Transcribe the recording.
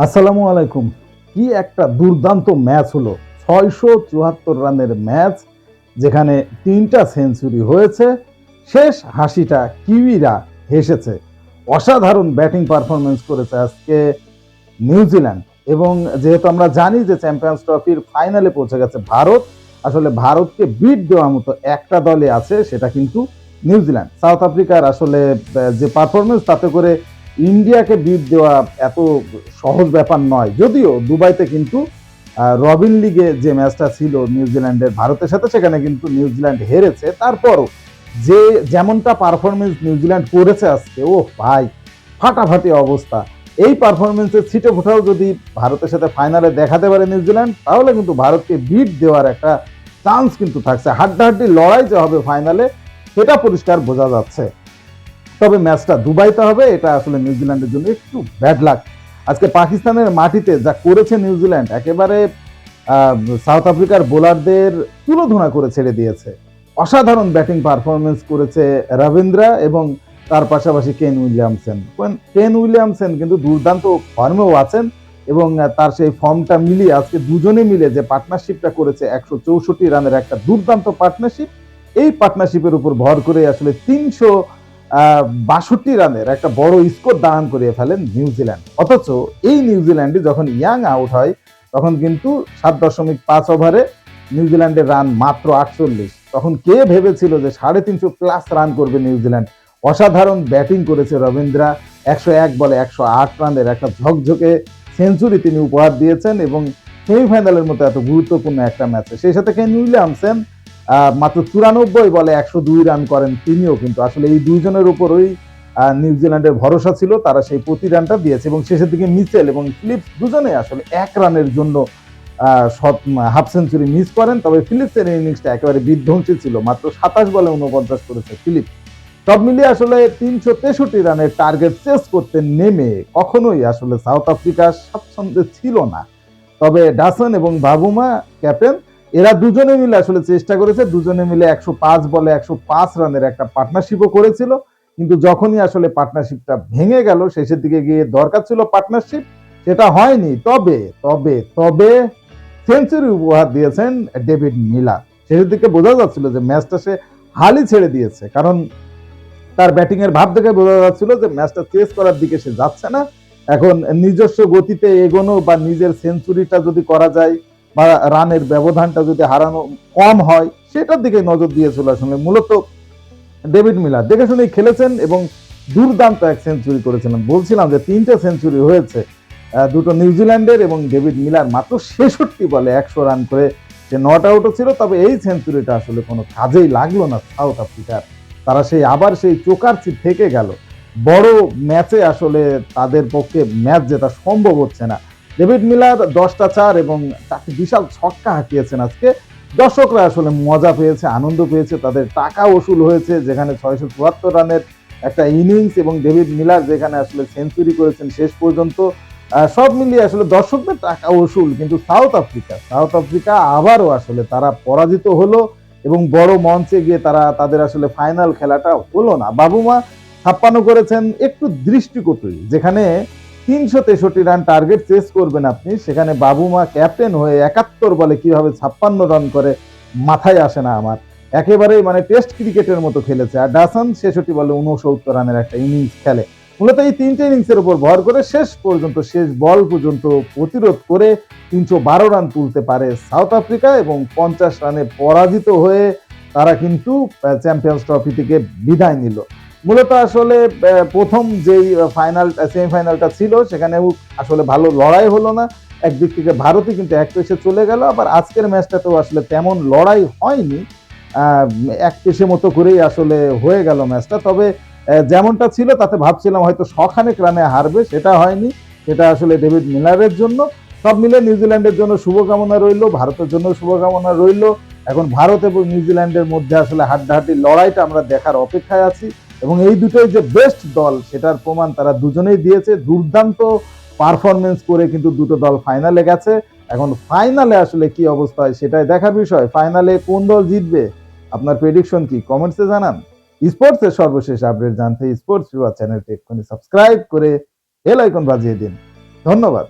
আসসালামু আলাইকুম। কি একটা দুর্দান্ত ম্যাচ হলো। ৬৭৪ রানের ম্যাচ, যেখানে ৩টা সেঞ্চুরি হয়েছে। শেষ হাসিটা কিউইরা হেসেছে। অসাধারণ ব্যাটিং পারফরম্যান্স করেছে আজকে নিউজিল্যান্ড। এবং যেহেতু আমরা জানি যে চ্যাম্পিয়ন্স ট্রফির ফাইনালে পৌঁছে গেছে ভারত, আসলে ভারতকে বিট দেওয়ার মতো একটা দলে আছে, সেটা কিন্তু নিউজিল্যান্ড। সাউথ আফ্রিকার আসলে যে পারফরমেন্স, তাতে করে ইন্ডিয়াকে বিট দেওয়া এত সহজ ব্যাপার নয়। যদিও দুবাইতে কিন্তু রবিন লিগে যে ম্যাচটা ছিল নিউজিল্যান্ডের ভারতের সাথে, সেখানে কিন্তু নিউজিল্যান্ড হেরেছে। তারপরও যে যেমনটা পারফরমেন্স নিউজিল্যান্ড করেছে আজকে, ও ভাই, ফাটাফাটি অবস্থা। এই পারফরমেন্সের ছিটে ফোটাও যদি ভারতের সাথে ফাইনালে দেখাতে পারে নিউজিল্যান্ড, তাহলে কিন্তু ভারতকে বিট দেওয়ার একটা চান্স কিন্তু থাকছে। হাড্ডাহাড্ডি লড়াই যে হবে ফাইনালে, সেটা পরিষ্কার বোঝা যাচ্ছে। তবে ম্যাচটা দুবাইতে হবে, এটা আসলে নিউজিল্যান্ডের জন্য একটু ব্যাড লাক। আজকে পাকিস্তানের মাটিতে যা করেছে নিউজিল্যান্ড, একেবারে সাউথ আফ্রিকার বোলারদের তুলোধনা করে ছেড়ে দিয়েছে। অসাধারণ ব্যাটিং পারফরমেন্স করেছে রবীন্দ্রা এবং তার পাশাপাশি কেন উইলিয়ামসন। কেন উইলিয়ামসন কিন্তু দুর্দান্ত ফর্মেও আছেন, এবং তার সেই ফর্মটা মিলিয়ে আজকে দুজনে মিলে যে পার্টনারশিপটা করেছে, ১৬৪ রানের একটা দুর্দান্ত পার্টনারশিপ। এই পার্টনারশিপের উপর ভর করে আসলে ৩৬২ রানের একটা বড় স্কোর দাঁড়ান করিয়ে ফেলেন নিউজিল্যান্ড। অথচ এই নিউজিল্যান্ডে যখন ইয়াং আউট হয়, তখন কিন্তু ৭.৫ ওভারে নিউজিল্যান্ডের রান মাত্র ৪৮। তখন কে ভেবেছিল যে ৩৫০ প্লাস রান করবে নিউজিল্যান্ড। অসাধারণ ব্যাটিং করেছে রবীন্দ্রা। ১০১ বলে ১০৮ রানের একটা ঝকঝকে সেঞ্চুরি তিনি উপহার দিয়েছেন, এবং সেমিফাইনালের মতো এত গুরুত্বপূর্ণ একটা ম্যাচে। সেই সাথে কেন উইলিয়ামসন মাত্র ৯৪ বলে ১০২ রান করেন তিনিও। কিন্তু আসলে এই দুইজনের উপরই নিউজিল্যান্ডের ভরসা ছিল, তারা সেই প্রতি রানটা দিয়েছে। এবং শেষের দিকে মিচেল এবং ফিলিপস দুজনে আসলে ১ রানের জন্য হাফ সেঞ্চুরি মিস করেন। তবে ফিলিপসের ইনিংসটা একেবারে বিধ্বংসী ছিল, মাত্র ২৭ বলে ৪৯ করেছে ফিলিপস। সব মিলিয়ে আসলে ৩৬৩ রানের টার্গেট চেস করতে নেমে কখনোই আসলে সাউথ আফ্রিকা স্বাচ্ছন্দ্যে ছিল না। তবে ডাসন এবং বাবুমা, ক্যাপ্টেন, এরা দুজনে মিলে আসলে চেষ্টা করেছে। দুজনে মিলে ১০৫ বলে ১০৫ রানের একটা পার্টনারশিপও করেছিল। কিন্তু যখনই আসলে পার্টনারশিপটা ভেঙে গেল, শেষের দিকে গিয়ে দরকার ছিল পার্টনারশিপ, সেটা হয়নি। তবে তবে তবে সেঞ্চুরি উপহার দিয়েছেন ডেভিড মিলার। শেষের দিকে বোঝা যাচ্ছিল যে ম্যাচটা সে হালই ছেড়ে দিয়েছে, কারণ তার ব্যাটিং এর ভাব দেখে বোঝা যাচ্ছিল যে ম্যাচটা চেস করার দিকে সে যাচ্ছে না। এখন নিজস্ব গতিতে এগোনো বা নিজের সেঞ্চুরিটা যদি করা যায়, বা রানের ব্যবধানটা যদি হারানো কম হয়, সেটার দিকে নজর দিয়েছিল আসলে মূলত ডেভিড মিলার। দেখে শুনেই খেলেছেন এবং দুর্দান্ত এক সেঞ্চুরি করেছিলেন। বলছিলাম যে ৩টে সেঞ্চুরি হয়েছে, দুটো নিউজিল্যান্ডের, এবং ডেভিড মিলার মাত্র ৬৬ বলে ১০০ রান করে সে নট আউটও ছিল। তবে এই সেঞ্চুরিটা আসলে কোনো কাজেই লাগলো না সাউথ আফ্রিকার। তারা আবার সেই চোকারচি থেকে গেল। বড় ম্যাচে আসলে তাদের পক্ষে ম্যাচ জেতা সম্ভব হচ্ছে না। ডেভিড মিলার ১০টা ৪ এবং ৪টি বিশাল ছক্কা হাঁকিয়েছেন আজকে। দর্শকরা আসলে মজা পেয়েছে, আনন্দ পেয়েছে, তাদের টাকা ওসুল হয়েছে। যেখানে ৬৭৪ রানের একটা ইনিংস এবং ডেভিড মিলার যেখানে আসলে সেঞ্চুরি করেছেন শেষ পর্যন্ত, সব মিলিয়ে আসলে দর্শকদের টাকা ওসুল। কিন্তু সাউথ আফ্রিকা আবারও আসলে তারা পরাজিত হলো, এবং বড় মঞ্চে গিয়ে তাদের আসলে ফাইনাল খেলাটা হলো না। বাবুমা ৫৬ করেছেন, একটু দৃষ্টিকটুই। যেখানে ৩৬৩ রান টার্গেট চেস করবেন আপনি, সেখানে বাবুমা ক্যাপ্টেন হয়ে ৭১ বলে কিভাবে ৫৬ রান করে, মাথায় আসে না আমার। একেবারেই মানে টেস্ট ক্রিকেটের মতো খেলেছে। আর ডাসন ৬৬ বলে ৬৯ রানের একটা ইনিংস খেলে। মূলত এই ৩টে ইনিংসের উপর ভর করে শেষ পর্যন্ত, শেষ বল পর্যন্ত প্রতিরোধ করে ৩১২ রান তুলতে পারে সাউথ আফ্রিকা, এবং ৫০ রানে পরাজিত হয়ে তারা কিন্তু চ্যাম্পিয়ন্স ট্রফি থেকে বিদায় নিল। মূলত আসলে প্রথম যেই সেমিফাইনালটা ছিল, সেখানেও আসলে ভালো লড়াই হলো না। একদিক থেকে ভারতই কিন্তু এক পেশে চলে গেল, আবার আজকের ম্যাচটাতেও আসলে তেমন লড়াই হয়নি। এক পেশে মতো করেই আসলে হয়ে গেল ম্যাচটা। তবে যেমনটা ছিল তাতে ভাবছিলাম হয়তো শখানেক রানে হারবে, সেটা হয়নি। সেটা আসলে ডেভিড মিলারের জন্য। সব মিলে নিউজিল্যান্ডের জন্য শুভকামনা রইল, ভারতের জন্য শুভকামনা রইল। এখন ভারত এবং নিউজিল্যান্ডের মধ্যে আসলে হাড্ডাহাড্ডি লড়াইটা আমরা দেখার অপেক্ষায় আছি, এবং এই দুটোই যে বেস্ট দল সেটার প্রমাণ তারা দুজনেই দিয়েছে। দুর্দান্ত পারফরমেন্স করে কিন্তু দুটো দল ফাইনালে গেছে। এখন ফাইনালে আসলে কি অবস্থা হয় সেটাই দেখার বিষয়। ফাইনালে কোন দল জিতবে, আপনার প্রেডিকশন কি, কমেন্টসে জানান। স্পোর্টসের সর্বশেষ আপডেট জানতে স্পোর্টস ভিউয়ার চ্যানেলটি এক্ষুনি সাবস্ক্রাইব করে বেল আইকন বাজিয়ে দিন। ধন্যবাদ।